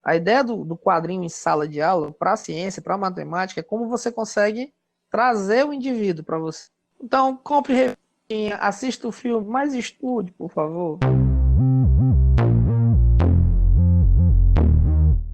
A ideia do quadrinho em sala de aula, para a ciência, para a matemática, é como você consegue trazer o indivíduo para você. Então, compre revistinha, assista o filme, mas estude, por favor.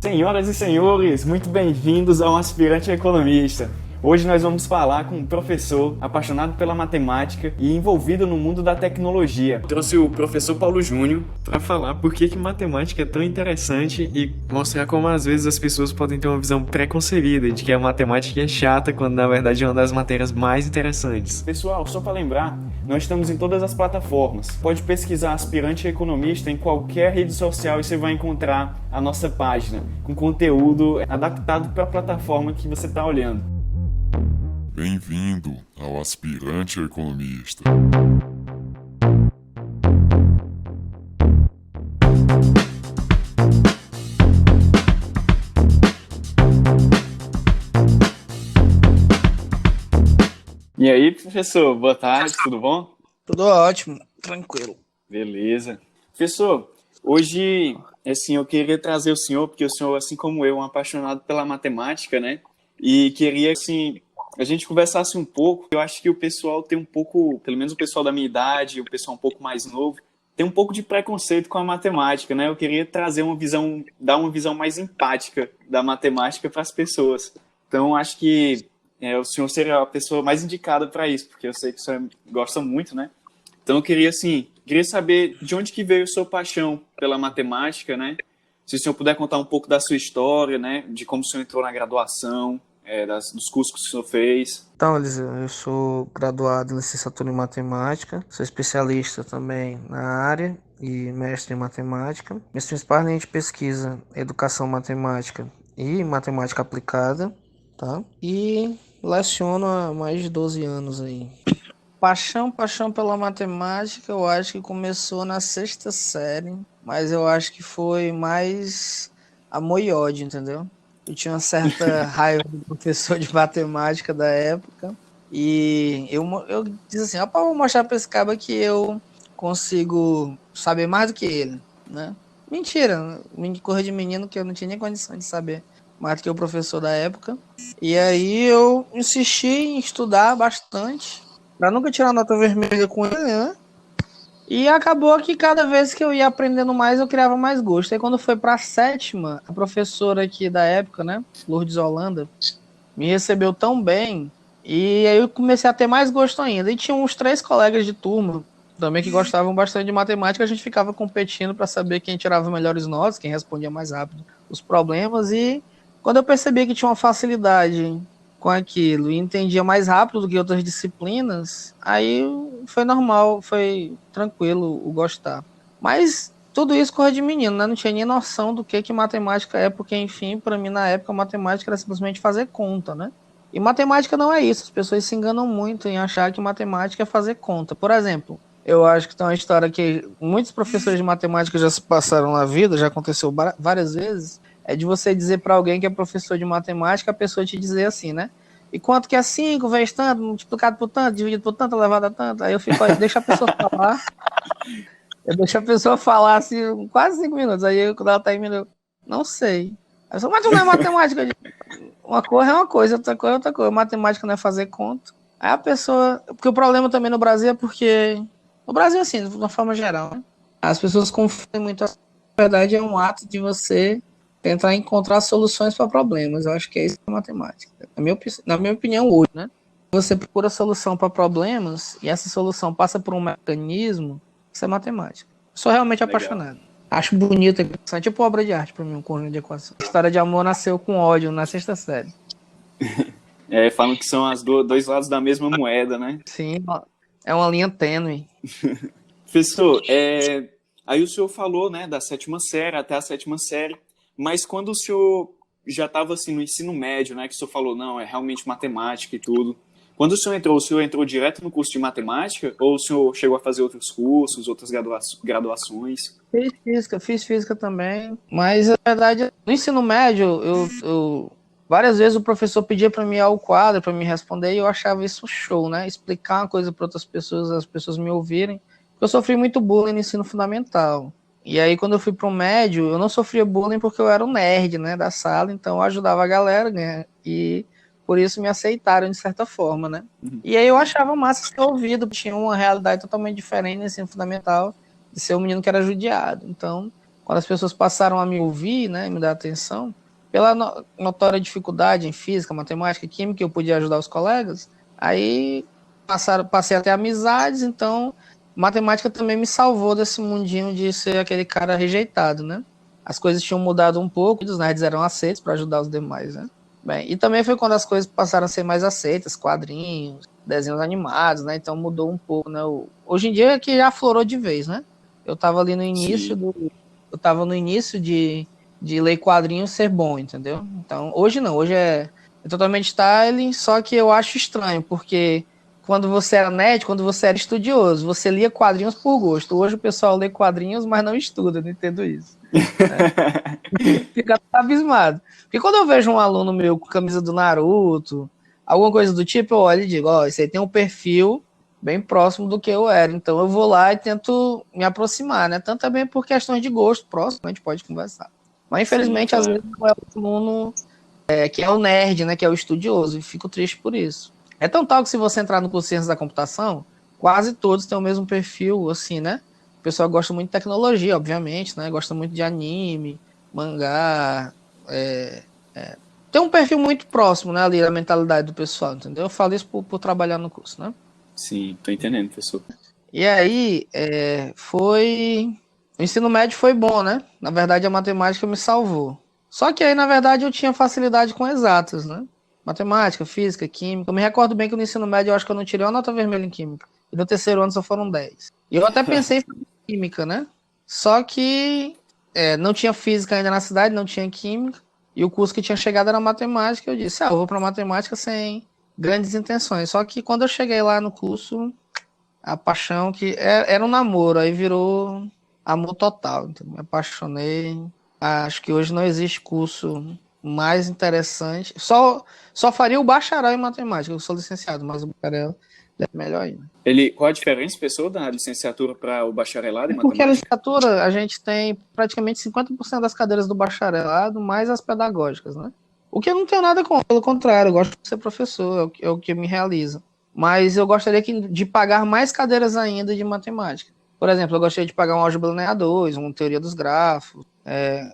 Senhoras e senhores, muito bem-vindos ao Aspirante Economista. Hoje nós vamos falar com um professor apaixonado pela matemática e envolvido no mundo da tecnologia. Trouxe o professor Paulo Júnior para falar por que matemática é tão interessante e mostrar como às vezes as pessoas podem ter uma visão preconcebida de que a matemática é chata, quando na verdade é uma das matérias mais interessantes. Pessoal, só para lembrar, nós estamos em todas as plataformas. Pode pesquisar Aspirante Economista em qualquer rede social e você vai encontrar a nossa página com conteúdo adaptado para a plataforma que você está olhando. Bem-vindo ao Aspirante Economista. E aí, professor, boa tarde, tudo bom? Tudo ótimo, tranquilo. Beleza. Professor, hoje, assim, eu queria trazer o senhor, porque o senhor, assim como eu, é um apaixonado pela matemática, né? E queria, assim, a gente conversasse um pouco. Eu acho que o pessoal tem um pouco, pelo menos o pessoal da minha idade, o pessoal um pouco mais novo, tem um pouco de preconceito com a matemática, né? Eu queria trazer uma visão, dar uma visão mais empática da matemática para as pessoas. Então, acho que o senhor seria a pessoa mais indicada para isso, porque eu sei que o senhor gosta muito, né? Então, eu queria, assim, saber de onde que veio a sua paixão pela matemática, né? Se o senhor puder contar um pouco da sua história, né? De como o senhor entrou na graduação, dos cursos que o senhor fez. Então, Eliseu, eu sou graduado em licenciatura em matemática, sou especialista também na área e mestre em matemática. Minhas principais linhas de pesquisa é educação matemática e matemática aplicada, tá? E leciono há mais de 12 anos aí. Paixão pela matemática, eu acho que começou na sexta série, mas eu acho que foi mais amor e ódio, entendeu? Eu tinha uma certa raiva do professor de matemática da época, e eu disse assim, rapaz, vou mostrar pra esse cara que eu consigo saber mais do que ele, né? Mentira, coisa de menino que eu não tinha nem condição de saber mais do que o professor da época. E aí eu insisti em estudar bastante, pra nunca tirar nota vermelha com ele, né? E acabou que cada vez que eu ia aprendendo mais, eu criava mais gosto. Aí quando foi pra sétima, a professora aqui da época, né, Lourdes Holanda, me recebeu tão bem, e aí eu comecei a ter mais gosto ainda. E tinha uns 3 colegas de turma também que gostavam bastante de matemática, a gente ficava competindo para saber quem tirava melhores notas, quem respondia mais rápido os problemas. E quando eu percebi que tinha uma facilidade com aquilo e entendia mais rápido do que outras disciplinas, aí foi normal, foi tranquilo o gostar. Mas tudo isso coisa de menino, né? Não tinha nem noção do que matemática é, porque, enfim, para mim, na época, matemática era simplesmente fazer conta, né? E matemática não é isso. As pessoas se enganam muito em achar que matemática é fazer conta. Por exemplo, eu acho que tem uma história que muitos professores de matemática já se passaram na vida, já aconteceu várias vezes, é de você dizer para alguém que é professor de matemática, a pessoa te dizer assim, né? E quanto que é 5 vezes tanto, multiplicado por tanto, dividido por tanto, elevado a tanto? Aí eu fico, deixa a pessoa falar. Eu deixo a pessoa falar assim, quase 5 minutos. Aí quando ela termina, eu não sei. Aí eu sou, mas tu não é matemática. Uma coisa é uma coisa, outra coisa é outra coisa. Matemática não é fazer conta. Aí a pessoa. Porque o problema também no Brasil é porque. No Brasil, assim, de uma forma geral, né? As pessoas confundem muito. Na verdade, é um ato de você tentar encontrar soluções para problemas. Eu acho que é isso que é matemática. Na minha opinião, hoje, né? Você procura solução para problemas e essa solução passa por um mecanismo, isso é matemática. Sou realmente apaixonado. Acho bonito, é interessante. Tipo obra de arte para mim, um conjunto de equações. A história de amor nasceu com ódio na sexta série. Falam que são os dois lados da mesma moeda, né? Sim, é uma linha tênue. Professor, aí o senhor falou, né, da sétima série até a sétima série, mas quando o senhor já estava assim, no ensino médio, né, que o senhor falou, não, é realmente matemática e tudo. Quando o senhor entrou direto no curso de matemática ou o senhor chegou a fazer outros cursos, outras graduações? Fiz física também, mas na verdade, no ensino médio, várias vezes o professor pedia para mim ir ao quadro, para me responder, e eu achava isso show, né? Explicar uma coisa para outras pessoas, as pessoas me ouvirem. Eu sofri muito bullying no ensino fundamental. E aí, quando eu fui pro médio, eu não sofria bullying porque eu era o nerd, né, da sala, então eu ajudava a galera, né, e por isso me aceitaram de certa forma, né. E aí eu achava massa ser ouvido, tinha uma realidade totalmente diferente no ensino fundamental, de ser um menino que era judiado. Então, quando as pessoas passaram a me ouvir, né, me dar atenção, pela notória dificuldade em física, matemática e química, eu podia ajudar os colegas, aí passei a ter amizades, então matemática também me salvou desse mundinho de ser aquele cara rejeitado, né? As coisas tinham mudado um pouco, os nerds eram aceitos para ajudar os demais, né? Bem, e também foi quando as coisas passaram a ser mais aceitas, quadrinhos, desenhos animados, né? Então mudou um pouco, né? Hoje em dia é que já aflorou de vez, né? Eu tava ali no início de ler quadrinhos ser bom, entendeu? Então, hoje não, hoje é totalmente style, só que eu acho estranho, porque quando você era nerd, quando você era estudioso, você lia quadrinhos por gosto. Hoje o pessoal lê quadrinhos, mas não estuda, não entendo isso. Fica abismado. Porque quando eu vejo um aluno meu com camisa do Naruto, alguma coisa do tipo, eu olho e digo, ó, esse aí tem um perfil bem próximo do que eu era. Então eu vou lá e tento me aproximar, né? Tanto também por questões de gosto próximo, a gente pode conversar. Mas infelizmente, Sim, às claro. vezes não é o aluno que é o nerd, né? Que é o estudioso, e fico triste por isso. É tão tal que se você entrar no curso de Ciências da Computação, quase todos têm o mesmo perfil, assim, né? O pessoal gosta muito de tecnologia, obviamente, né? Gosta muito de anime, mangá. Tem um perfil muito próximo, né? Ali, da mentalidade do pessoal, entendeu? Eu falo isso por trabalhar no curso, né? Sim, tô entendendo, professor. E aí, foi. O ensino médio foi bom, né? Na verdade, a matemática me salvou. Só que aí, na verdade, eu tinha facilidade com exatas, né? Matemática, física, química. Eu me recordo bem que no ensino médio eu acho que eu não tirei uma nota vermelha em química. E no terceiro ano só foram 10. E eu até pensei em fazer química, né? Só que não tinha física ainda na cidade, não tinha química. E o curso que tinha chegado era matemática. Eu disse, eu vou para matemática sem grandes intenções. Só que quando eu cheguei lá no curso, a paixão que era um namoro, aí virou amor total. Entendeu? Me apaixonei. Acho que hoje não existe curso mais interessante. Só faria o bacharel em matemática. Eu sou licenciado, mas o bacharel é melhor ainda. Qual a diferença, professor, da licenciatura para o bacharelado em Porque a matemática? licenciatura, a gente tem praticamente 50% das cadeiras do bacharelado, mais as pedagógicas, né? O que eu não tenho nada contra, pelo contrário, eu gosto de ser professor, é o que me realiza. Mas eu gostaria de pagar mais cadeiras ainda de matemática. Por exemplo, eu gostaria de pagar um álgebra linear 2, uma teoria dos grafos,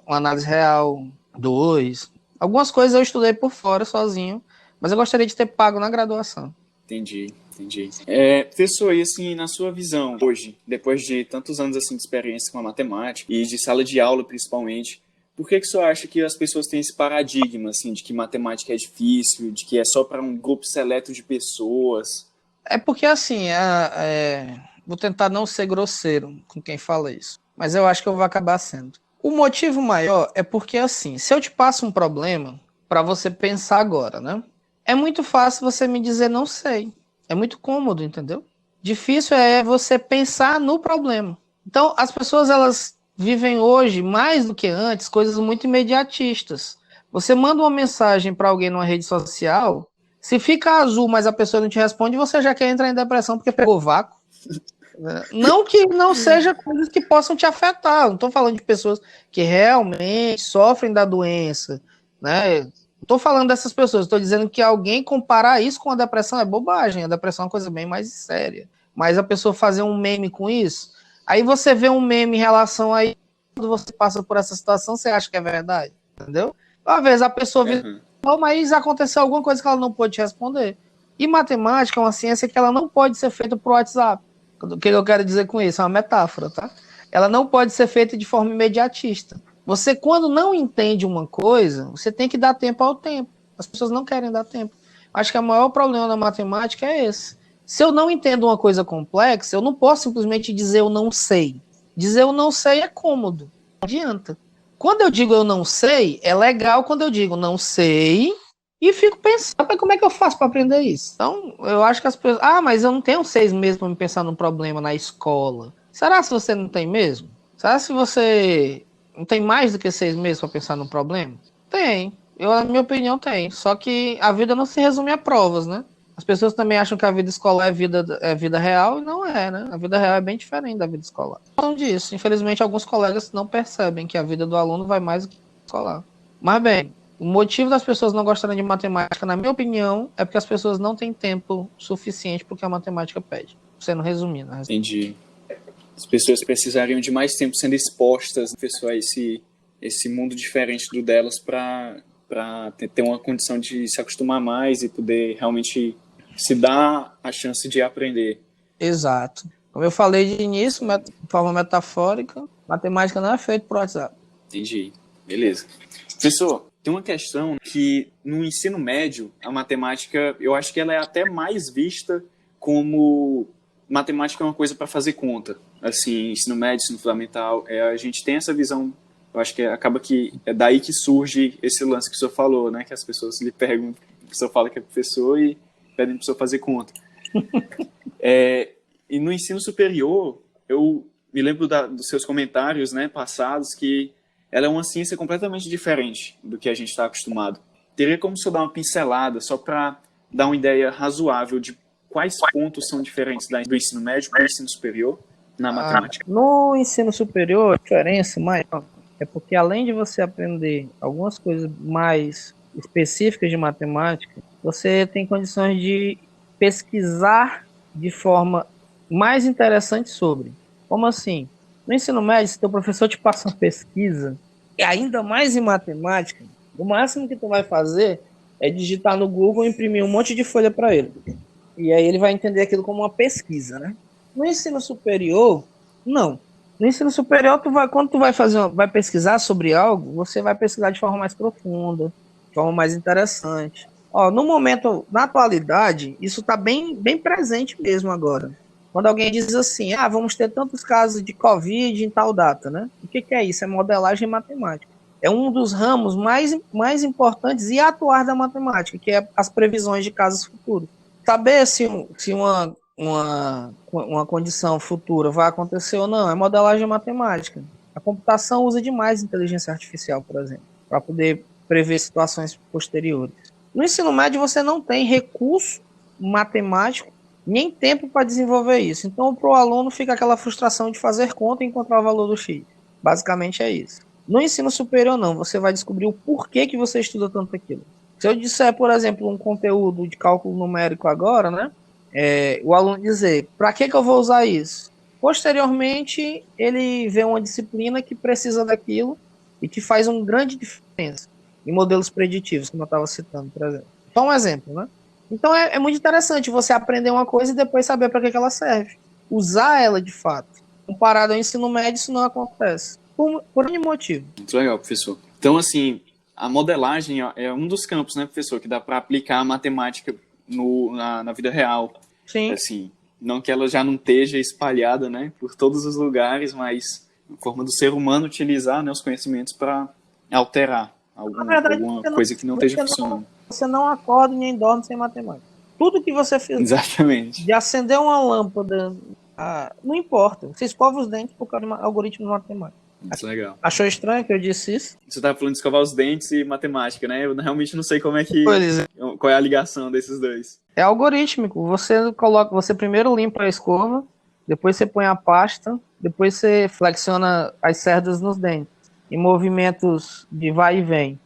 uma análise real 2. Algumas coisas eu estudei por fora, sozinho, mas eu gostaria de ter pago na graduação. Entendi. Professor, e assim, na sua visão, hoje, depois de tantos anos assim, de experiência com a matemática e de sala de aula principalmente, por que o senhor acha que as pessoas têm esse paradigma assim, de que matemática é difícil, de que é só para um grupo seleto de pessoas? É porque assim, vou tentar não ser grosseiro com quem fala isso, mas eu acho que eu vou acabar sendo. O motivo maior é porque assim, se eu te passo um problema para você pensar agora, né? É muito fácil você me dizer não sei. É muito cômodo, entendeu? Difícil é você pensar no problema. Então, as pessoas elas vivem hoje mais do que antes coisas muito imediatistas. Você manda uma mensagem para alguém numa rede social, se fica azul, mas a pessoa não te responde, você já quer entrar em depressão porque pegou vácuo. Não que não seja coisas que possam te afetar. Não estou falando de pessoas que realmente sofrem da doença, né? Não estou falando dessas pessoas. Estou dizendo que alguém comparar isso com a depressão é bobagem. A depressão é uma coisa bem mais séria. Mas a pessoa fazer um meme com isso, aí você vê um meme em relação a isso, quando você passa por essa situação, você acha que é verdade, entendeu? Às vezes a pessoa vê, mas aconteceu alguma coisa que ela não pôde responder. E matemática é uma ciência que ela não pode ser feita por WhatsApp. O que eu quero dizer com isso? É uma metáfora, tá? Ela não pode ser feita de forma imediatista. Você, quando não entende uma coisa, você tem que dar tempo ao tempo. As pessoas não querem dar tempo. Acho que o maior problema da matemática é esse. Se eu não entendo uma coisa complexa, eu não posso simplesmente dizer eu não sei. Dizer eu não sei é cômodo. Não adianta. Quando eu digo eu não sei, é legal quando eu digo não sei e fico pensando, como é que eu faço para aprender isso? Então, eu acho que as pessoas... mas eu não tenho 6 meses para me pensar num problema na escola. Será se você não tem mesmo? Será se você não tem mais do que 6 meses para pensar num problema? Tem. Na minha opinião, tem. Só que a vida não se resume a provas, né? As pessoas também acham que a vida escolar é vida real, e não é, né? A vida real é bem diferente da vida escolar. Então disso, infelizmente, alguns colegas não percebem que a vida do aluno vai mais do que a escolar. Mas bem, o motivo das pessoas não gostarem de matemática, na minha opinião, é porque as pessoas não têm tempo suficiente para o que a matemática pede. Sendo resumindo. Né? Entendi. As pessoas precisariam de mais tempo sendo expostas, pessoal, a esse mundo diferente do delas para ter uma condição de se acostumar mais e poder realmente se dar a chance de aprender. Exato. Como eu falei de início, de forma metafórica, matemática não é feita por WhatsApp. Entendi. Beleza. Professor, tem uma questão que no ensino médio, a matemática, eu acho que ela é até mais vista como matemática é uma coisa para fazer conta. Assim, ensino médio, ensino fundamental, a gente tem essa visão, eu acho que acaba que é daí que surge esse lance que o senhor falou, né? Que as pessoas lhe perguntam, o professor fala que é professor e pedem para o professor fazer conta. E no ensino superior, eu me lembro dos seus comentários, né, passados, que ela é uma ciência completamente diferente do que a gente está acostumado. Teria como o senhor dar uma pincelada, só para dar uma ideia razoável de quais pontos são diferentes do ensino médio para o ensino superior na matemática? No ensino superior, a diferença maior é porque, além de você aprender algumas coisas mais específicas de matemática, você tem condições de pesquisar de forma mais interessante sobre. Como assim? No ensino médio, se teu professor te passa uma pesquisa, e ainda mais em matemática, o máximo que tu vai fazer é digitar no Google e imprimir um monte de folha para ele. E aí ele vai entender aquilo como uma pesquisa, né? No ensino superior, não. No ensino superior, quando tu vai pesquisar sobre algo, você vai pesquisar de forma mais profunda, de forma mais interessante. No momento, na atualidade, isso está bem, bem presente mesmo agora. Quando alguém diz assim, vamos ter tantos casos de Covid em tal data, né? O que é isso? É modelagem matemática. É um dos ramos mais importantes e atuais da matemática, que é as previsões de casos futuros. Saber se uma condição futura vai acontecer ou não é modelagem matemática. A computação usa demais inteligência artificial, por exemplo, para poder prever situações posteriores. No ensino médio, você não tem recurso matemático nem tempo para desenvolver isso. Então, para o aluno fica aquela frustração de fazer conta e encontrar o valor do X. Basicamente é isso. No ensino superior, não. Você vai descobrir o porquê que você estuda tanto aquilo. Se eu disser, por exemplo, um conteúdo de cálculo numérico agora, né? O aluno dizer, para que eu vou usar isso? Posteriormente, ele vê uma disciplina que precisa daquilo e que faz uma grande diferença em modelos preditivos, como eu estava citando, por exemplo. Só um exemplo, né? Então é muito interessante você aprender uma coisa e depois saber para que ela serve. Usar ela de fato. Comparado ao ensino médio, isso não acontece. Por nenhum motivo. Muito legal, professor. Então, assim, a modelagem é um dos campos, né, professor, que dá para aplicar a matemática na vida real. Sim. Assim, não que ela já não esteja espalhada, né, por todos os lugares, mas a forma do ser humano utilizar, né, os conhecimentos para alterar alguma coisa que não esteja funcionando. Você não acorda nem dorme sem matemática. Tudo que você fizer, exatamente, de acender uma lâmpada, não importa. Você escova os dentes por causa do algoritmo de matemática. Isso é legal. Achou estranho que eu disse isso? Você estava falando de escovar os dentes e matemática, né? Eu realmente não sei qual é a ligação desses dois. É algorítmico. Você primeiro limpa a escova, depois você põe a pasta, depois você flexiona as cerdas nos dentes, em movimentos de vai e vem.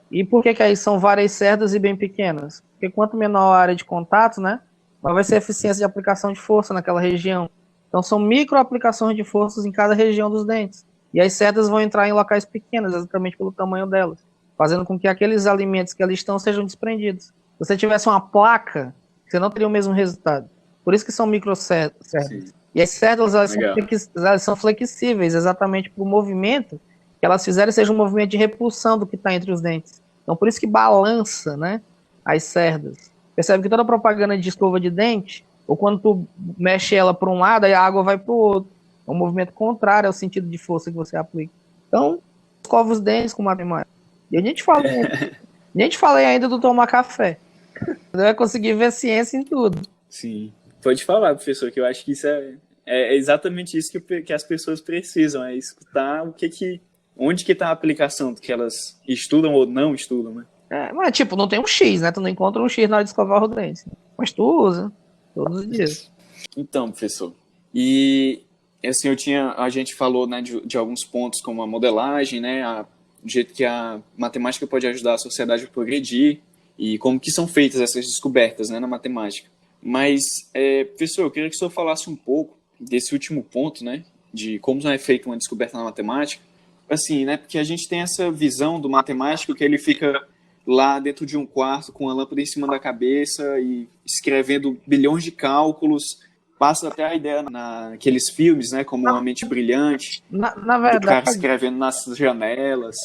E por que aí são várias cerdas e bem pequenas? Porque quanto menor a área de contato, né, vai ser a eficiência de aplicação de força naquela região. Então são micro aplicações de forças em cada região dos dentes. E as cerdas vão entrar em locais pequenos, exatamente pelo tamanho delas, fazendo com que aqueles alimentos que ali estão sejam desprendidos. Se você tivesse uma placa, você não teria o mesmo resultado. Por isso que são micro cerdas. Sim. E as cerdas elas são flexíveis, exatamente para o movimento que elas fizerem seja um movimento de repulsão do que está entre os dentes. Então, por isso que balança, né, as cerdas. Percebe que toda propaganda de escova de dente, ou quando tu mexe ela para um lado, aí a água vai para o outro. É um movimento contrário ao sentido de força que você aplica. Então, escova os dentes com matemática. E a gente falei ainda do tomar café. Você vai conseguir ver ciência em tudo. Sim. Pode falar, professor, que eu acho que isso é exatamente isso que as pessoas precisam, é escutar onde que está a aplicação do que elas estudam ou não estudam, né? Mas tipo, não tem um X, né? Tu não encontra um X na hora de escovar o dente. Mas tu usa todos os dias. Então, professor, e assim, a gente falou, né, de alguns pontos como a modelagem, né, o jeito que a matemática pode ajudar a sociedade a progredir e como que são feitas essas descobertas, né, na matemática. Mas, professor, eu queria que o senhor falasse um pouco desse último ponto, né, de como é feita uma descoberta na matemática, assim, né, porque a gente tem essa visão do matemático que ele fica lá dentro de um quarto com a lâmpada em cima da cabeça e escrevendo bilhões de cálculos, passa até a ideia naqueles filmes, né, como Uma Mente Brilhante, Na do cara verdade, escrevendo nas janelas.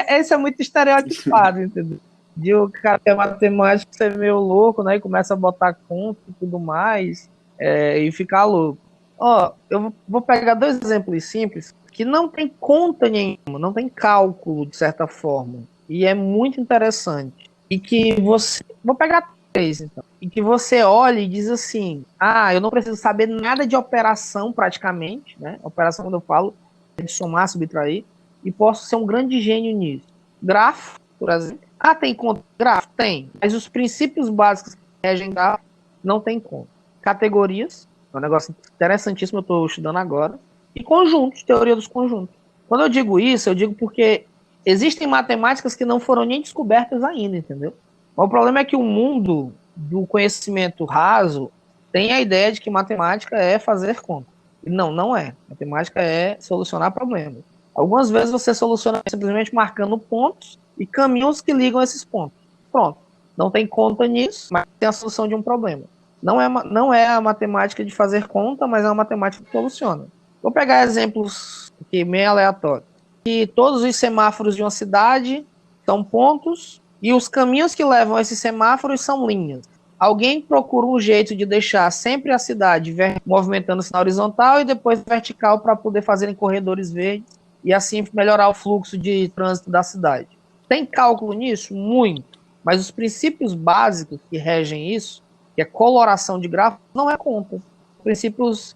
esse é muito estereotipado, entendeu? De o cara que é matemático ser meio louco, né? E começa a botar conta e tudo mais, e ficar louco. Ó, eu vou pegar dois exemplos simples que não tem conta nenhuma, não tem cálculo, de certa forma. E é muito interessante. E que você. Vou pegar três, então. E que você olha e diz assim: ah, eu não preciso saber nada de operação, praticamente, né? Operação, quando eu falo, é de somar, subtrair, e posso ser um grande gênio nisso. Grafo, por exemplo. Ah, tem conta? Grafo? Tem. Mas os princípios básicos que regem grafo não tem conta. Categorias, é um negócio interessantíssimo, eu estou estudando agora. E conjuntos, teoria dos conjuntos. Quando eu digo isso, eu digo porque existem matemáticas que não foram nem descobertas ainda, entendeu? Mas o problema é que o mundo do conhecimento raso tem a ideia de que matemática é fazer conta. E não, não é. Matemática é solucionar problemas. Algumas vezes você soluciona simplesmente marcando pontos e caminhos que ligam esses pontos. Pronto. Não tem conta nisso, mas tem a solução de um problema. Não é a matemática de fazer conta, mas é uma matemática que soluciona. Vou pegar exemplos aqui meio aleatórios. Que todos os semáforos de uma cidade são pontos e os caminhos que levam a esses semáforos são linhas. Alguém procura um jeito de deixar sempre a cidade movimentando-se na horizontal e depois vertical para poder fazerem corredores verdes e assim melhorar o fluxo de trânsito da cidade. Tem cálculo nisso? Muito. Mas os princípios básicos que regem isso, que é coloração de gráficos, não é conta. Princípios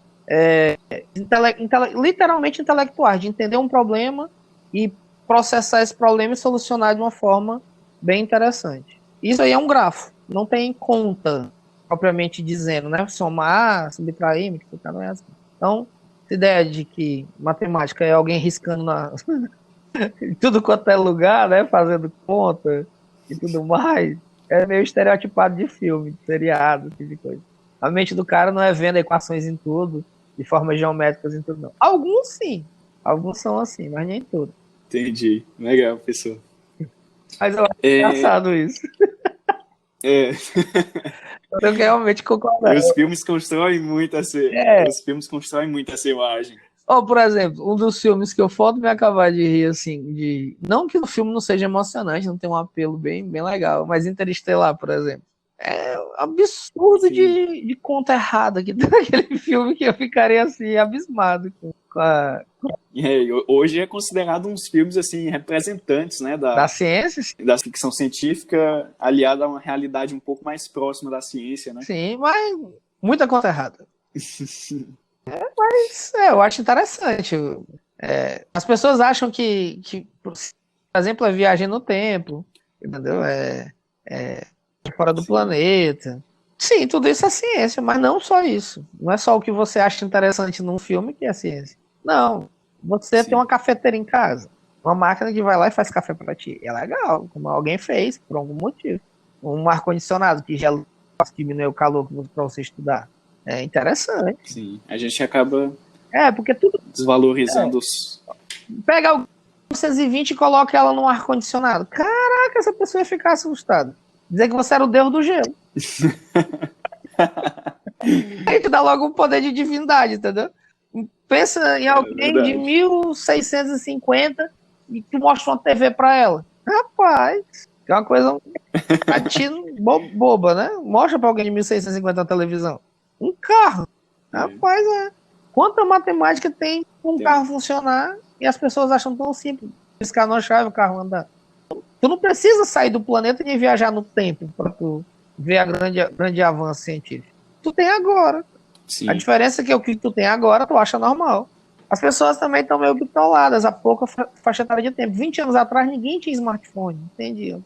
literalmente intelectuais, de entender um problema e processar esse problema e solucionar de uma forma bem interessante. Isso aí é um grafo, não tem conta, propriamente dizendo, né? Somar, subtrair, multiplicar, não é assim. Então, essa ideia de que matemática é alguém riscando em tudo quanto é lugar, né? Fazendo conta e tudo mais, é meio estereotipado de filme, de seriado, tipo de coisa. A mente do cara não é vendo equações em tudo, de formas geométricas em tudo, não. Alguns sim, alguns são assim, mas nem todos. Entendi. Legal, professor. Mas eu acho engraçado isso. Eu tenho que realmente concordar. Os filmes constroem muito Os filmes constroem muito essa imagem. Por exemplo, um dos filmes que eu foto me acabar de rir, assim, não que o filme não seja emocionante, não tem um apelo bem, bem legal, mas Interestelar, por exemplo. É absurdo de conta errada que tem naquele filme que eu ficaria assim, abismado com a... Hoje é considerado uns filmes assim representantes, né, da ciência, da ficção científica, aliada a uma realidade um pouco mais próxima da ciência, né? Sim, mas muita conta errada. Mas eu acho interessante. As pessoas acham que, por exemplo, é viagem no tempo, entendeu? Fora do planeta. Sim, tudo isso é ciência, mas não só isso. Não é só o que você acha interessante num filme que é ciência. Não. Você tem uma cafeteira em casa, uma máquina que vai lá e faz café para ti. É legal, como alguém fez, por algum motivo. Um ar-condicionado que gela, diminui o calor para você estudar. É interessante. Sim, a gente acaba porque tudo desvalorizando os... Pega o 920 e coloca ela num ar-condicionado. Caraca, essa pessoa ia ficar assustada. Dizer que você era o deus do gelo. Aí tu dá logo um poder de divindade, entendeu? Pensa em alguém de 1650 e tu mostra uma TV pra ela. Rapaz, é uma coisa boba, né? Mostra pra alguém de 1650 na televisão. Um carro. Rapaz, quanta matemática tem pra um carro funcionar e as pessoas acham tão simples. Piscar numa chave, o carro andar. Tu não precisa sair do planeta nem viajar no tempo para tu ver a grande avanço científico. Tu tem agora. Sim. A diferença é que o que tu tem agora tu acha normal. As pessoas também estão meio bitoladas, há pouca faixa etária de tempo. 20 anos atrás ninguém tinha smartphone, entende?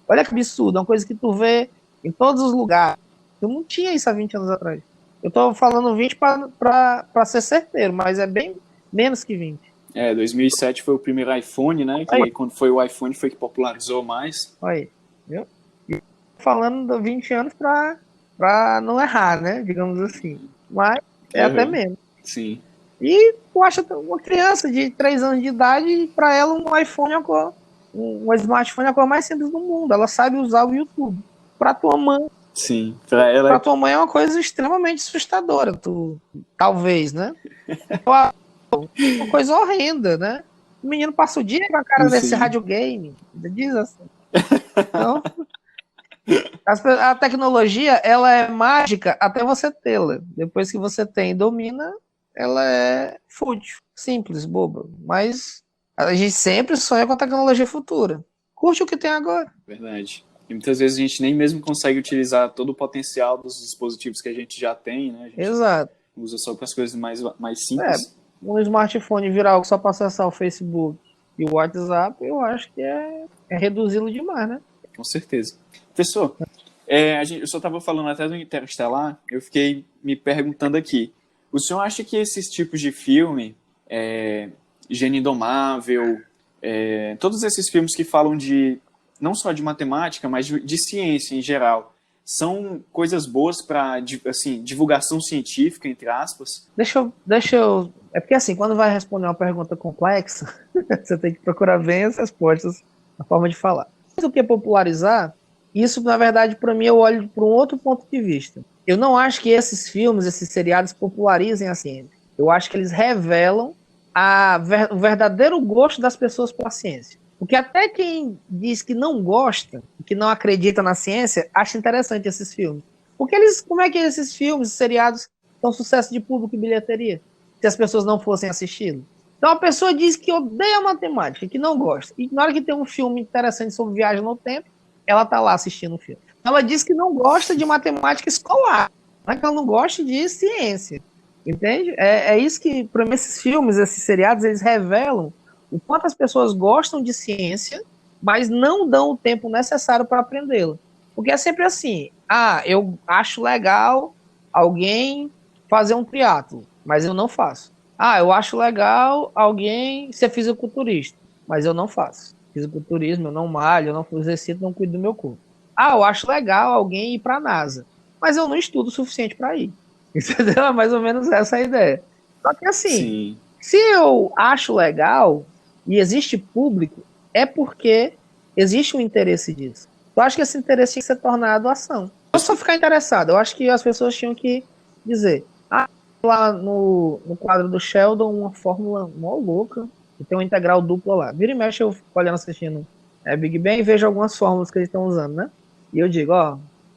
Olha que absurdo, é uma coisa que tu vê em todos os lugares. Eu não tinha isso há 20 anos atrás. Eu tô falando 20 para ser certeiro, mas é bem menos que 20. 2007 foi o primeiro iPhone, né? Que aí, quando foi o iPhone foi que popularizou mais. Olha aí, viu? E falando de 20 anos para não errar, né? Digamos assim. Mas é até menos. Sim. E tu acha uma criança de 3 anos de idade, para ela um iPhone é um smartphone é a coisa mais simples do mundo. Ela sabe usar o YouTube. Para tua mãe. Sim. Para tua mãe é uma coisa extremamente assustadora. Talvez, né? Uma coisa horrenda, né? O menino passa o dia com a cara desse rádio game. Diz assim. Então, a tecnologia, ela é mágica até você tê-la. Depois que você tem e domina, ela é fútil, simples, boba. Mas a gente sempre sonha com a tecnologia futura. Curte o que tem agora. Verdade. E muitas vezes a gente nem mesmo consegue utilizar todo o potencial dos dispositivos que a gente já tem, né? A gente Exato. usa só para as coisas mais simples. Um smartphone virar algo só para acessar o Facebook e o WhatsApp, eu acho que é reduzi-lo demais, né? Com certeza. Professor, eu só estava falando até do Interestelar, eu fiquei me perguntando aqui, o senhor acha que esses tipos de filme, Gênio Indomável, todos esses filmes que falam não só de matemática, mas de ciência em geral, são coisas boas para, assim, divulgação científica, entre aspas? Deixa eu... É porque, assim, quando vai responder uma pergunta complexa, você tem que procurar bem as respostas, a forma de falar. Mas o que é popularizar, isso, na verdade, para mim, eu olho por um outro ponto de vista. Eu não acho que esses filmes, esses seriados, popularizem a ciência. Eu acho que eles revelam o verdadeiro gosto das pessoas pela ciência. Porque até quem diz que não gosta, que não acredita na ciência, acha interessante esses filmes. Porque como é que esses filmes, seriados, são sucesso de público e bilheteria? Se as pessoas não fossem assisti-lo. Então a pessoa diz que odeia matemática, que não gosta. E na hora que tem um filme interessante sobre viagem no tempo, ela tá lá assistindo o filme. Ela diz que não gosta de matemática escolar, não é que ela não gosta de ciência. Entende? É isso que, para mim, esses filmes, esses seriados, eles revelam o quanto as pessoas gostam de ciência, mas não dão o tempo necessário para aprendê-la. Porque é sempre assim, eu acho legal alguém fazer um triatlo, mas eu não faço. Eu acho legal alguém ser fisiculturista, mas eu não faço. Fisiculturismo, eu não malho, eu não exercito, não cuido do meu corpo. Eu acho legal alguém ir para a NASA, mas eu não estudo o suficiente para ir. Entendeu? É mais ou menos essa a ideia. Só que assim, Sim. Se eu acho legal e existe público, é porque existe um interesse disso. Eu acho que esse interesse tinha que ser tornado ação. Não só ficar interessado, eu acho que as pessoas tinham que dizer, lá no quadro do Sheldon, uma fórmula mó louca, que tem uma integral dupla lá. Vira e mexe, eu fico olhando, assistindo Big Bang e vejo algumas fórmulas que eles estão usando, né? E eu digo,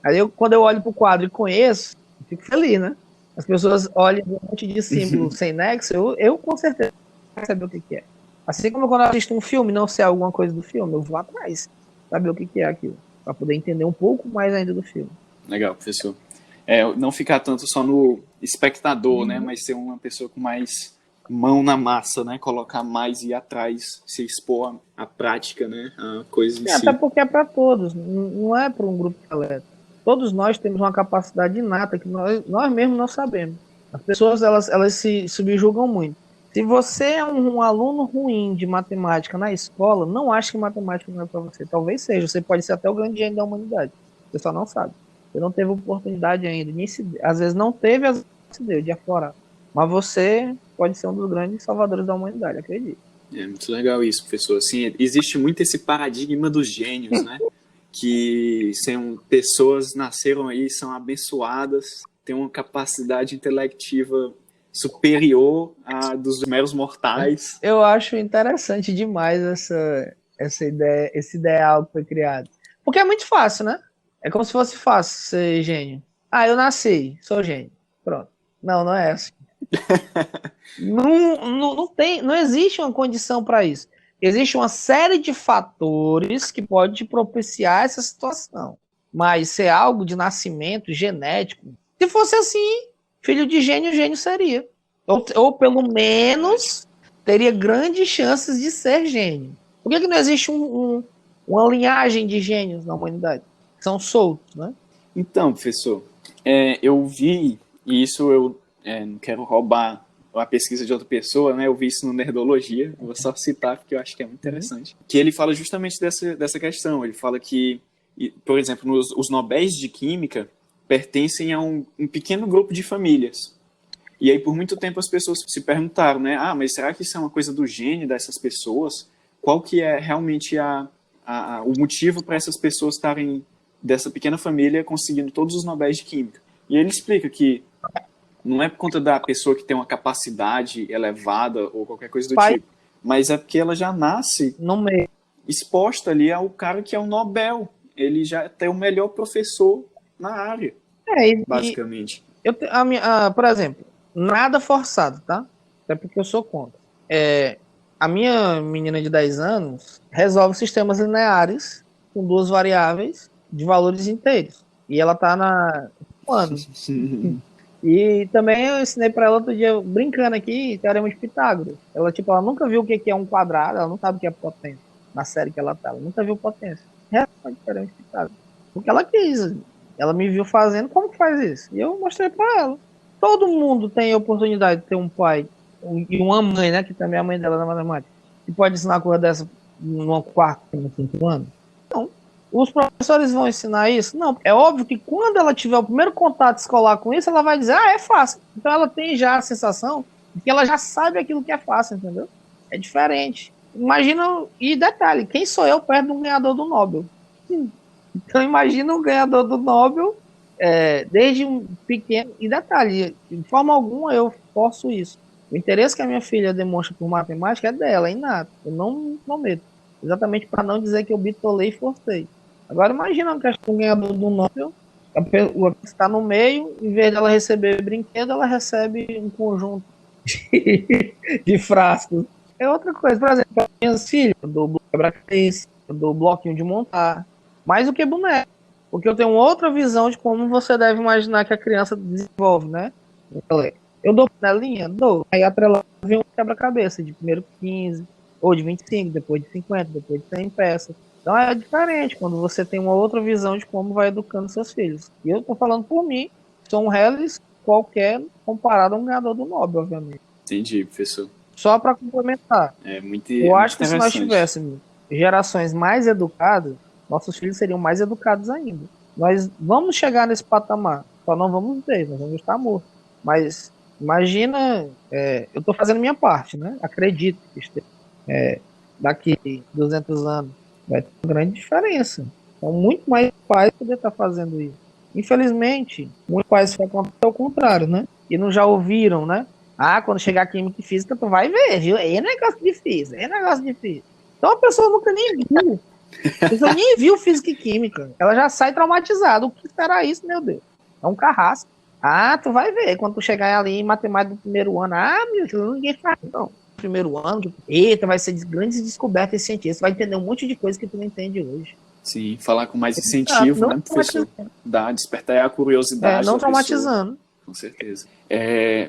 aí quando eu olho pro quadro e conheço, eu fico feliz, né? As pessoas olham um monte de símbolo sem nexo, eu com certeza não saber o que é. Assim como quando eu assisto um filme, não sei alguma coisa do filme, eu vou atrás, saber o que é aquilo, para poder entender um pouco mais ainda do filme. Legal, professor. Não ficar tanto só no espectador, né, mas ser uma pessoa com mais mão na massa, né, colocar mais e ir atrás, se expor à prática, né, a coisa em si. Até porque é para todos, não é para um grupo seleto. Todos nós temos uma capacidade inata que nós mesmos não sabemos. As pessoas elas se subjugam muito. Se você é um aluno ruim de matemática na escola, não ache que matemática não é para você. Talvez seja, você pode ser até o grande gênio da humanidade. Você só não sabe. Você não teve oportunidade ainda. Às vezes não teve, às vezes se deu de aflorar. Mas você pode ser um dos grandes salvadores da humanidade, acredito. É muito legal isso, professor. Assim, existe muito esse paradigma dos gênios, né? Que são pessoas nasceram aí, são abençoadas, têm uma capacidade intelectiva superior à dos meros mortais. Eu acho interessante demais essa ideia, esse ideal que foi criado. Porque é muito fácil, né? É como se fosse fácil ser gênio. Eu nasci, sou gênio. Pronto. Não é assim. Não existe uma condição para isso. Existe uma série de fatores que pode te propiciar essa situação. Mas ser algo de nascimento genético, se fosse assim, filho de gênio, gênio seria. Ou pelo menos teria grandes chances de ser gênio. Por que não existe uma linhagem de gênios na humanidade? São soltos, né? Então, professor, eu vi, e isso eu não quero roubar a pesquisa de outra pessoa, né? Eu vi isso no Nerdologia, vou só citar porque eu acho que é muito interessante. Que ele fala justamente dessa questão. Ele fala que, por exemplo, os Nobéis de Química pertencem a um pequeno grupo de famílias. E aí, por muito tempo, as pessoas se perguntaram, né? Ah, mas será que isso é uma coisa do gênio dessas pessoas? Qual que é realmente o motivo para essas pessoas estarem dessa pequena família conseguindo todos os Nobéis de Química? E ele explica que não é por conta da pessoa que tem uma capacidade elevada ou qualquer coisa do tipo, mas é porque ela já nasce no meio, exposta ali ao cara que é o Nobel. Ele já tem o melhor professor na área, basicamente. Por exemplo, nada forçado, tá? Até porque eu sou contra. A minha menina de 10 anos resolve sistemas lineares com duas variáveis de valores inteiros. E ela tá no ano. E também eu ensinei para ela outro dia, brincando aqui, teorema de Pitágoras. Ela nunca viu o que é um quadrado, ela não sabe o que é potência. Na série que ela tá, ela nunca viu potência. Responde teorema de Pitágoras. Porque ela quis. Ela me viu fazendo, como que faz isso? E eu mostrei para ela. Todo mundo tem a oportunidade de ter um pai e uma mãe, né, que também é a mãe dela na matemática, que pode ensinar uma coisa dessa no quarto, no quinto ano. Então, os professores vão ensinar isso? Não. É óbvio que quando ela tiver o primeiro contato escolar com isso, ela vai dizer, é fácil. Então ela tem já a sensação de que ela já sabe aquilo que é fácil, entendeu? É diferente. Imagina, e detalhe, quem sou eu perto de um ganhador do Nobel? Então imagina um ganhador do Nobel, desde um pequeno, e detalhe, de forma alguma eu forço isso. O interesse que a minha filha demonstra por matemática é dela, é inato. Eu não medo. Exatamente para não dizer que eu bitolei e forcei. Agora imagina que um ganhador do Nobel, a pessoa que está no meio, em vez dela receber brinquedo, ela recebe um conjunto de frascos. É outra coisa. Por exemplo, para minhas filhas, eu dou quebra-cabeça, eu dou bloquinho de montar, mais do que boneco. Porque eu tenho outra visão de como você deve imaginar que a criança desenvolve, né? Eu dou panelinha? Dou. Aí atrelado vem um quebra-cabeça de primeiro 15, ou de 25, depois de 50, depois de 100 peças. Então é diferente quando você tem uma outra visão de como vai educando seus filhos. E eu tô falando por mim, sou um Hellis qualquer comparado a um ganhador do Nobel, obviamente. Entendi, professor. Só para complementar. Eu acho que se nós tivéssemos gerações mais educadas, nossos filhos seriam mais educados ainda. Nós vamos chegar nesse patamar, só não vamos ver, nós vamos estar mortos. Mas imagina, eu estou fazendo minha parte, né? Acredito que daqui 200 anos vai ter uma grande diferença. Então, muito mais pais poder estar fazendo isso. Infelizmente, muitos pais ficam ao contrário, né? E não já ouviram, né? Ah, quando chegar química e física, tu vai ver, viu? É negócio difícil, é negócio difícil. Então a pessoa nunca nem viu. A pessoa nem viu física e química. Ela já sai traumatizada. O que será isso, meu Deus? É um carrasco. Ah, tu vai ver. Quando tu chegar ali em matemática do primeiro ano, meu Deus, ninguém faz, não. Primeiro ano, eita, vai ser grandes descobertas científicas. Tu vai entender um monte de coisa que tu não entende hoje. Sim, falar com mais incentivo, né, professor? Despertar a curiosidade. Não traumatizando. Pessoa. Com certeza.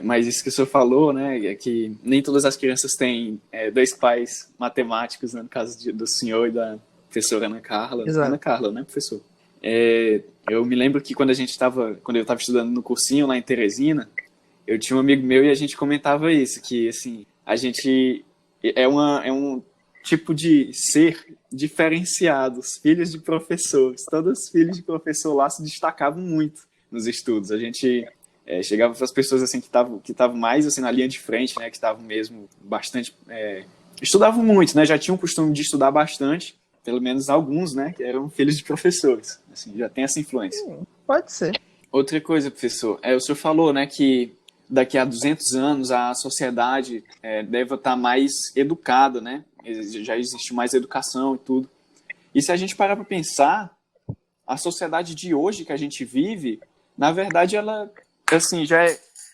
Mas isso que o senhor falou, né, é que nem todas as crianças têm dois pais matemáticos, né, no caso do senhor e da professora Ana Carla. Exato. Ana Carla, né, professor? Eu me lembro que quando eu estava estudando no cursinho lá em Teresina, eu tinha um amigo meu e a gente comentava isso, que assim, a gente é um tipo de ser diferenciado, os filhos de professores, todos os filhos de professor lá se destacavam muito nos estudos. A gente chegava para as pessoas assim que estavam mais assim na linha de frente, né, que estavam mesmo bastante estudavam muito, né, já tinham o costume de estudar bastante, pelo menos alguns, né, que eram filhos de professores, assim, já tem essa influência. Pode ser. Outra coisa, professor, o senhor falou, né, que daqui a 200 anos a sociedade deve estar mais educada, né, já existe mais educação e tudo. E se a gente parar para pensar, a sociedade de hoje que a gente vive, na verdade, ela, assim,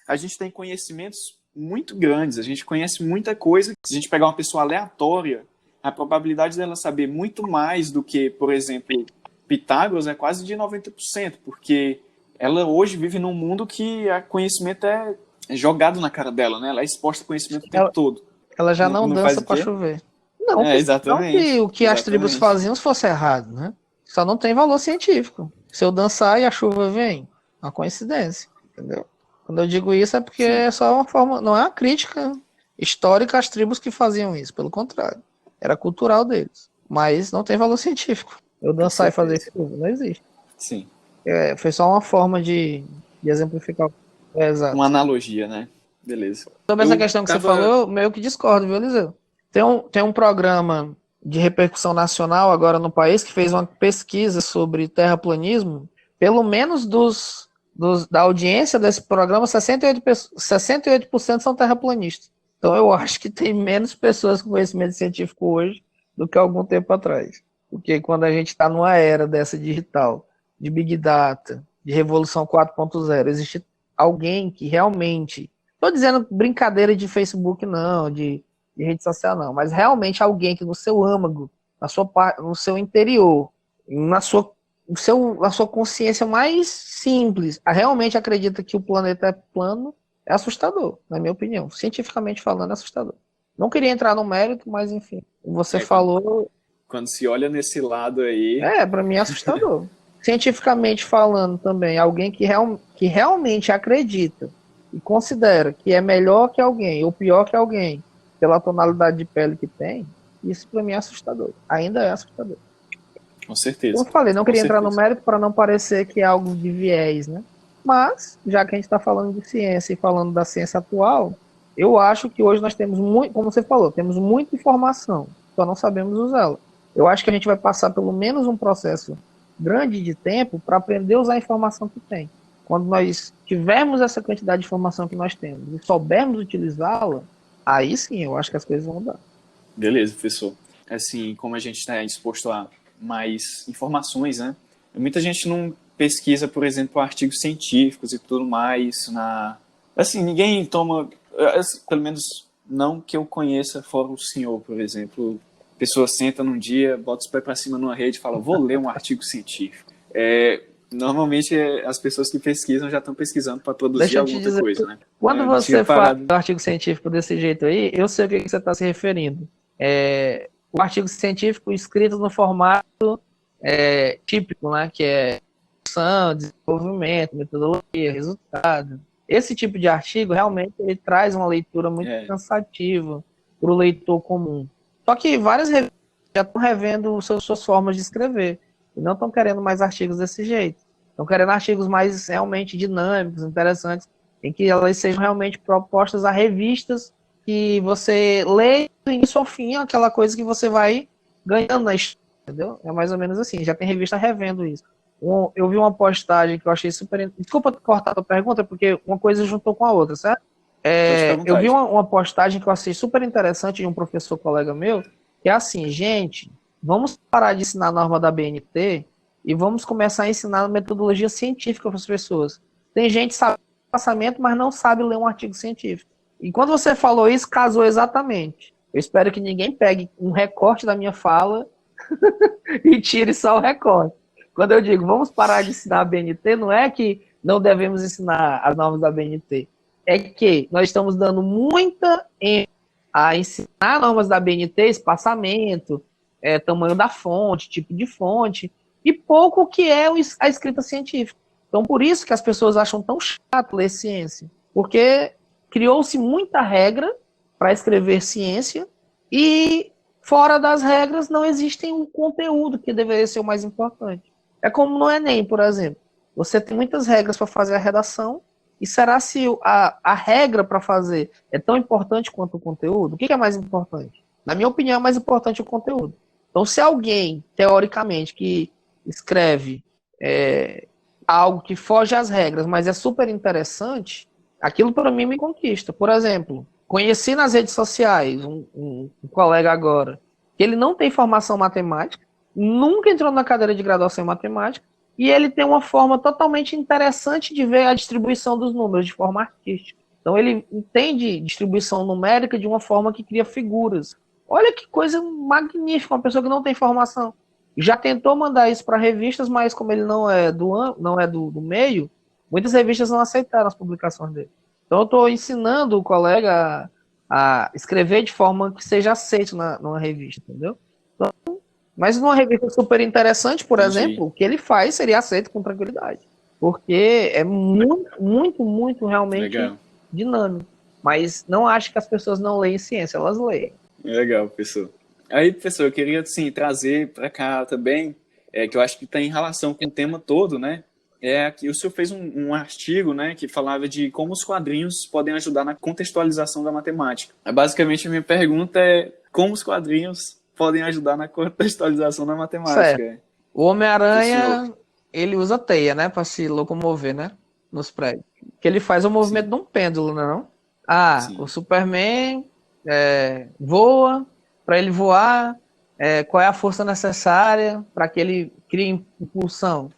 a gente tem conhecimentos muito grandes, a gente conhece muita coisa. Se a gente pegar uma pessoa aleatória, a probabilidade dela saber muito mais do que, por exemplo, Pitágoras é quase de 90%, porque ela hoje vive num mundo que o conhecimento é jogado na cara dela, né? Ela é exposta ao conhecimento o tempo todo. Ela já não faz dança o para quê? chover. Não, não Exatamente. que o que as tribos Exatamente. faziam fosse errado, né? Só não tem valor científico. Se eu dançar e a chuva vem, uma coincidência, entendeu? Quando eu digo isso é porque Sim. é só uma forma, não é uma crítica histórica às tribos que faziam isso, pelo contrário, era cultural deles, mas não tem valor científico. Eu dançar e fazer chuva, não existe. Sim. Foi só uma forma de exemplificar. Exato. Uma analogia, né? Beleza. Sobre essa questão que você falou, eu meio que discordo, viu, Eliseu? Tem um programa de repercussão nacional agora no país que fez uma pesquisa sobre terraplanismo. Pelo menos da audiência desse programa, 68% são terraplanistas. Então eu acho que tem menos pessoas com conhecimento científico hoje do que algum tempo atrás. Porque quando a gente está numa era dessa digital, de Big Data, de Revolução 4.0, existe alguém que realmente... Estou dizendo brincadeira de Facebook, não, de rede social, não, mas realmente alguém que no seu âmago, no seu interior, na sua consciência mais simples, realmente acredita que o planeta é plano, é assustador, na minha opinião. Cientificamente falando, é assustador. Não queria entrar no mérito, mas enfim, você falou... Quando se olha nesse lado aí... para mim é assustador. Cientificamente falando também, alguém que realmente acredita e considera que é melhor que alguém ou pior que alguém pela tonalidade de pele que tem, isso para mim é assustador. Ainda é assustador. Com certeza. Como eu falei, não queria entrar no mérito para não parecer que é algo de viés, né? Mas, já que a gente está falando de ciência e falando da ciência atual, eu acho que hoje nós temos muito, como você falou, temos muita informação, só não sabemos usá-la. Eu acho que a gente vai passar pelo menos um processo grande de tempo para aprender a usar a informação que tem. Quando nós tivermos essa quantidade de informação que nós temos e soubermos utilizá-la, aí sim eu acho que as coisas vão mudar. Beleza, professor. Assim, como a gente está disposto a mais informações, né? Muita gente não pesquisa, por exemplo, artigos científicos e tudo mais. Assim, ninguém toma, pelo menos não que eu conheça, fora o senhor, por exemplo. A pessoa senta num dia, bota os pés para cima numa rede e fala, vou ler um artigo científico. Normalmente as pessoas que pesquisam já estão pesquisando para produzir alguma outra coisa, né? Quando você fala do artigo científico desse jeito aí, eu sei o que você está se referindo. O artigo científico escrito no formato típico, né, que é desenvolvimento, metodologia, resultado. Esse tipo de artigo realmente ele traz uma leitura muito cansativa para o leitor comum. Só que várias revistas já estão revendo suas formas de escrever e não estão querendo mais artigos desse jeito. Estão querendo artigos mais realmente dinâmicos, interessantes, em que elas sejam realmente propostas a revistas que você lê do início ao fim, aquela coisa que você vai ganhando na história, entendeu? É mais ou menos assim, já tem revista revendo isso. Eu vi uma postagem que eu achei super... Desculpa cortar a tua pergunta, porque uma coisa juntou com a outra, certo? Eu vi uma postagem que eu achei super interessante de um professor colega meu, que é assim, gente, vamos parar de ensinar a norma da BNT e vamos começar a ensinar metodologia científica para as pessoas. Tem gente que sabe passamento, mas não sabe ler um artigo científico. E quando você falou isso, casou exatamente. Eu espero que ninguém pegue um recorte da minha fala e tire só o recorte. Quando eu digo, vamos parar de ensinar a BNT, não é que não devemos ensinar as normas da BNT. É que nós estamos dando muita ênfase a ensinar normas da BNT, espaçamento, tamanho da fonte, tipo de fonte, e pouco o que é a escrita científica. Então, por isso que as pessoas acham tão chato ler ciência, porque criou-se muita regra para escrever ciência e, fora das regras, não existe um conteúdo que deveria ser o mais importante. É como no Enem, por exemplo. Você tem muitas regras para fazer a redação, e será se a regra para fazer é tão importante quanto o conteúdo? O que é mais importante? Na minha opinião, é mais importante o conteúdo. Então, se alguém, teoricamente, que escreve algo que foge às regras, mas é super interessante, aquilo para mim me conquista. Por exemplo, conheci nas redes sociais um colega agora, que ele não tem formação matemática, nunca entrou na cadeira de graduação em matemática, e ele tem uma forma totalmente interessante de ver a distribuição dos números, de forma artística. Então ele entende distribuição numérica de uma forma que cria figuras. Olha que coisa magnífica, uma pessoa que não tem formação. Já tentou mandar isso para revistas, mas como ele não é do meio, muitas revistas não aceitaram as publicações dele. Então eu estou ensinando o colega a escrever de forma que seja aceito numa revista, entendeu? Então, mas numa revista super interessante, por Entendi. exemplo, o que ele faz seria aceito com tranquilidade. Porque é muito, muito, muito realmente Legal. dinâmico. Mas não acho que as pessoas não leem ciência, elas leem. Legal, professor. Aí, professor, eu queria assim, trazer para cá também, que eu acho que tem relação com o tema todo, né? Que o senhor fez um artigo, né, que falava de como os quadrinhos podem ajudar na contextualização da matemática. Basicamente, a minha pergunta é como os quadrinhos podem ajudar na contextualização da matemática. Certo. O Homem-Aranha, ele usa teia, né, para se locomover, né, nos prédios. Que ele faz o movimento de um pêndulo, né, não? Sim. O Superman voa, para ele voar, qual é a força necessária para que ele crie impulsão?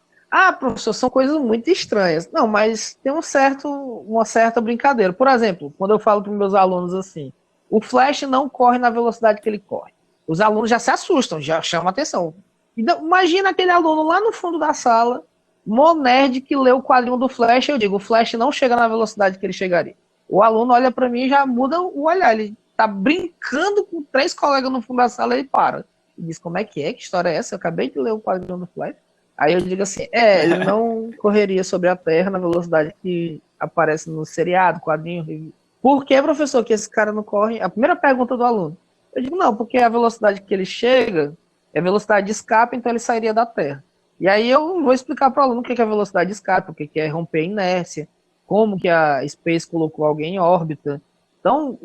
Professor, são coisas muito estranhas. Não, mas tem uma certa brincadeira. Por exemplo, quando eu falo para os meus alunos assim, o Flash não corre na velocidade que ele corre. Os alunos já se assustam, já chamam a atenção. Então, imagina aquele aluno lá no fundo da sala, mó nerd, que lê o quadrinho do Flash, eu digo, o Flash não chega na velocidade que ele chegaria. O aluno olha para mim e já muda o olhar, ele tá brincando com 3 colegas no fundo da sala e ele para. E diz, como é? Que história é essa? Eu acabei de ler o quadrinho do Flash. Aí eu digo assim, ele não correria sobre a Terra na velocidade que aparece no seriado, quadrinho. Por que, professor, que esse cara não corre? A primeira pergunta do aluno. Eu digo, não, porque a velocidade que ele chega é velocidade de escape, então ele sairia da Terra. E aí eu vou explicar para o aluno o que é velocidade de escape, o que é romper a inércia, como que a Space colocou alguém em órbita. Então,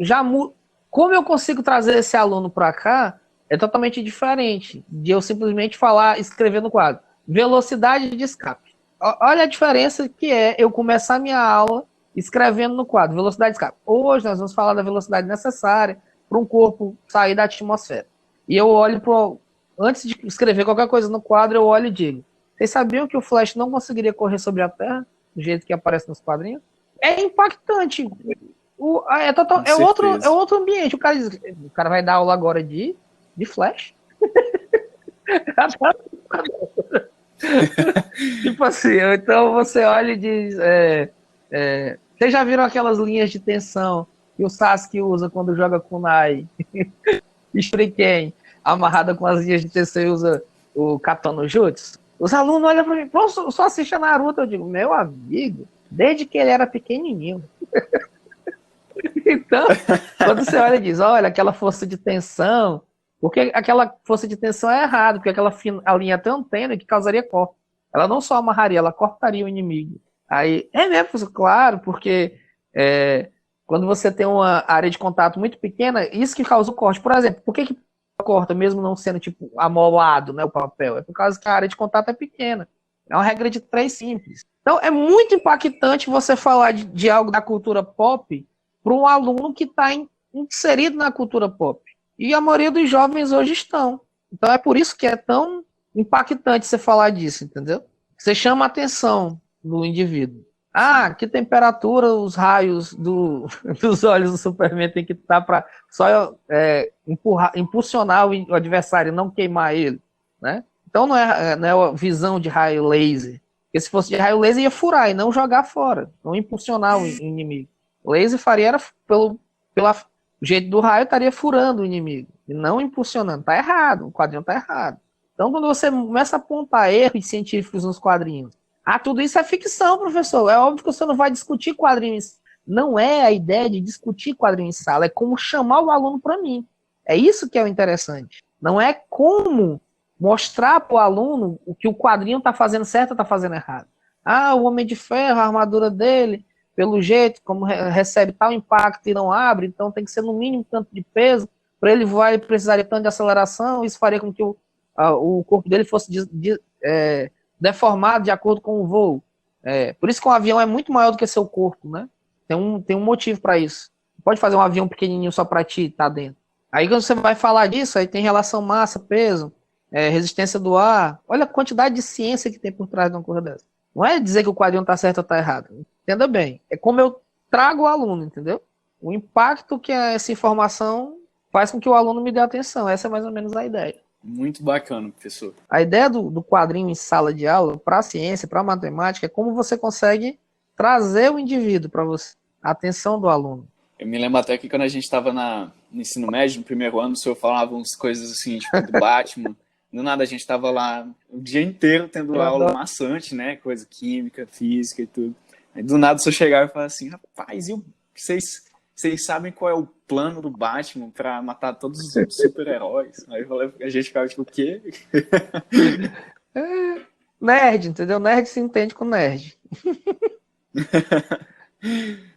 como eu consigo trazer esse aluno para cá é totalmente diferente de eu simplesmente falar, escrever no quadro. Velocidade de escape. Olha a diferença que é eu começar minha aula escrevendo no quadro, velocidade de escape. Hoje nós vamos falar da velocidade necessária para um corpo sair da atmosfera. E eu olho antes de escrever qualquer coisa no quadro, eu olho e digo, vocês sabiam que o Flash não conseguiria correr sobre a Terra, do jeito que aparece nos quadrinhos? É impactante. É outro ambiente. O cara vai dar aula agora de Flash. Tipo assim, então você olha e diz, vocês já viram aquelas linhas de tensão que o Sasuke usa quando joga kunai e Shuriken amarrada com as linhas de tensão e usa o katana jutsu? Os alunos olham pra mim, só assiste a Naruto. Eu digo, meu amigo, desde que ele era pequenininho. Então, quando você olha e diz, olha, aquela força de tensão, porque aquela força de tensão é errada, porque a linha é tão tênue que causaria corte. Ela não só amarraria, ela cortaria o inimigo. Aí, mesmo, claro, porque quando você tem uma área de contato muito pequena, isso que causa o corte. Por exemplo, por que corta, mesmo não sendo tipo amolado, né, o papel? É por causa que a área de contato é pequena. É uma regra de 3 simples. Então, é muito impactante você falar de algo da cultura pop para um aluno que está inserido na cultura pop. E a maioria dos jovens hoje estão. Então é por isso que é tão impactante você falar disso, entendeu? Você chama a atenção do indivíduo. Que temperatura os raios dos olhos do Superman tem que estar para só impulsionar o adversário, não queimar ele, né? Então não é visão de raio laser. Porque se fosse de raio laser ia furar e não jogar fora, não impulsionar o inimigo. O laser faria era pelo jeito do raio, estaria furando o inimigo e não impulsionando. Tá errado, o quadrinho tá errado. Então, quando você começa a apontar erros científicos nos quadrinhos, tudo isso é ficção, professor. É óbvio que você não vai discutir quadrinhos. Não é a ideia de discutir quadrinho em sala, é como chamar o aluno para mim. É isso que é o interessante. Não é como mostrar para o aluno o que o quadrinho está fazendo certo ou está fazendo errado. O Homem de Ferro, a armadura dele, pelo jeito, como recebe tal impacto e não abre, então tem que ser no mínimo tanto de peso, para ele voar ele precisaria tanto de aceleração, isso faria com que o corpo dele fosse deformado de acordo com o voo. Por isso que um avião é muito maior do que seu corpo, né? Tem um motivo para isso. Não pode fazer um avião pequenininho só para ti estar dentro. Aí quando você vai falar disso, aí tem relação massa, peso, resistência do ar. Olha a quantidade de ciência que tem por trás de uma coisa dessa. Não é dizer que o quadrinho está certo ou está errado. Entenda bem. É como eu trago o aluno, entendeu? O impacto que essa informação faz com que o aluno me dê atenção. Essa é mais ou menos a ideia. Muito bacana, professor. A ideia do quadrinho em sala de aula, para a ciência, para a matemática, é como você consegue trazer o indivíduo para você. a atenção do aluno. Eu me lembro até que quando a gente estava no ensino médio, no primeiro ano, o senhor falava umas coisas assim, tipo, do Batman. Do nada a gente estava lá o dia inteiro tendo aula maçante, né? Coisa química, física e tudo. Aí do nada o senhor chegava e falava assim, rapaz, vocês sabem qual é o plano do Batman para matar todos os super-heróis? Aí a gente ficava tipo, o quê? Nerd, entendeu? Nerd se entende com nerd.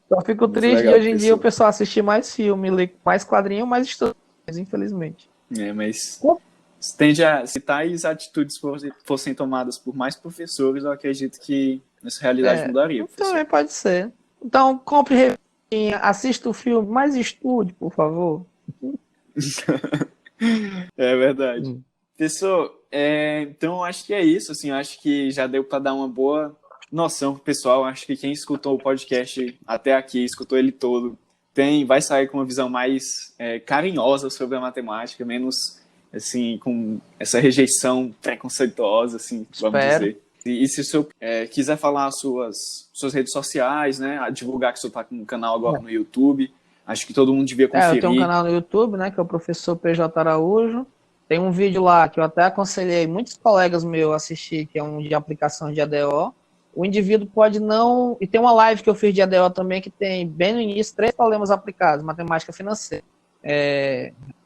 Só fico Muito triste legal, de hoje em dia professor. o pessoal assistir mais filme, ler mais quadrinho, mais estudo, infelizmente. Mas se tais atitudes fossem tomadas por mais professores, eu acredito que essa realidade mudaria, professor. Também pode ser. Então, compre revistinha, assista o filme, mas estude, por favor. É verdade. Professor, então acho que é isso, assim, acho que já deu para dar uma boa noção pro pessoal. Acho que quem escutou o podcast até aqui, escutou ele todo, vai sair com uma visão mais carinhosa sobre a matemática, menos assim, com essa rejeição preconceituosa, assim, vamos dizer. E se o senhor quiser falar as suas redes sociais, né, a divulgar que o senhor está com um canal agora no YouTube, acho que todo mundo devia conferir. Eu tenho um canal no YouTube, né, que é o Professor PJ Araújo. Tem um vídeo lá que eu até aconselhei muitos colegas meus a assistir, que é um de aplicação de ADO. O indivíduo pode não... E tem uma live que eu fiz de ADO também, que tem, bem no início, 3 problemas aplicados. Matemática financeira,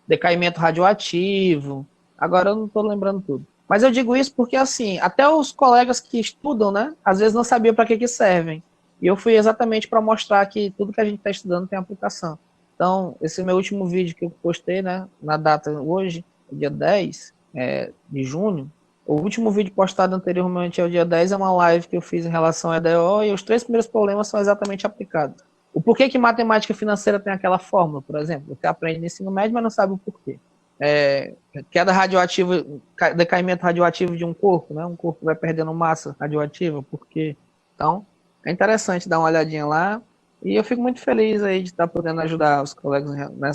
decaimento radioativo. Agora eu não estou lembrando tudo. Mas eu digo isso porque, assim, até os colegas que estudam, né, às vezes não sabiam para que servem. E eu fui exatamente para mostrar que tudo que a gente está estudando tem aplicação. Então, esse é o meu último vídeo que eu postei, né, na data hoje, dia 10 de junho. O último vídeo postado anteriormente ao dia 10 é uma live que eu fiz em relação à EDO, e os 3 primeiros problemas são exatamente aplicados. O porquê que matemática financeira tem aquela fórmula, por exemplo? Você aprende no ensino médio, mas não sabe o porquê. Queda radioativa, decaimento radioativo de um corpo, né? Um corpo vai perdendo massa radioativa, por quê? Então, é interessante dar uma olhadinha lá. E eu fico muito feliz aí de estar podendo ajudar os colegas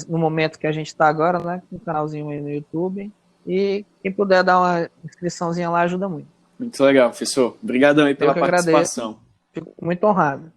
no momento que a gente está agora, né? Com um canalzinho aí no YouTube. E quem puder dar uma inscriçãozinha lá ajuda muito. Muito legal, professor. Obrigadão aí pela participação. Fico muito honrado.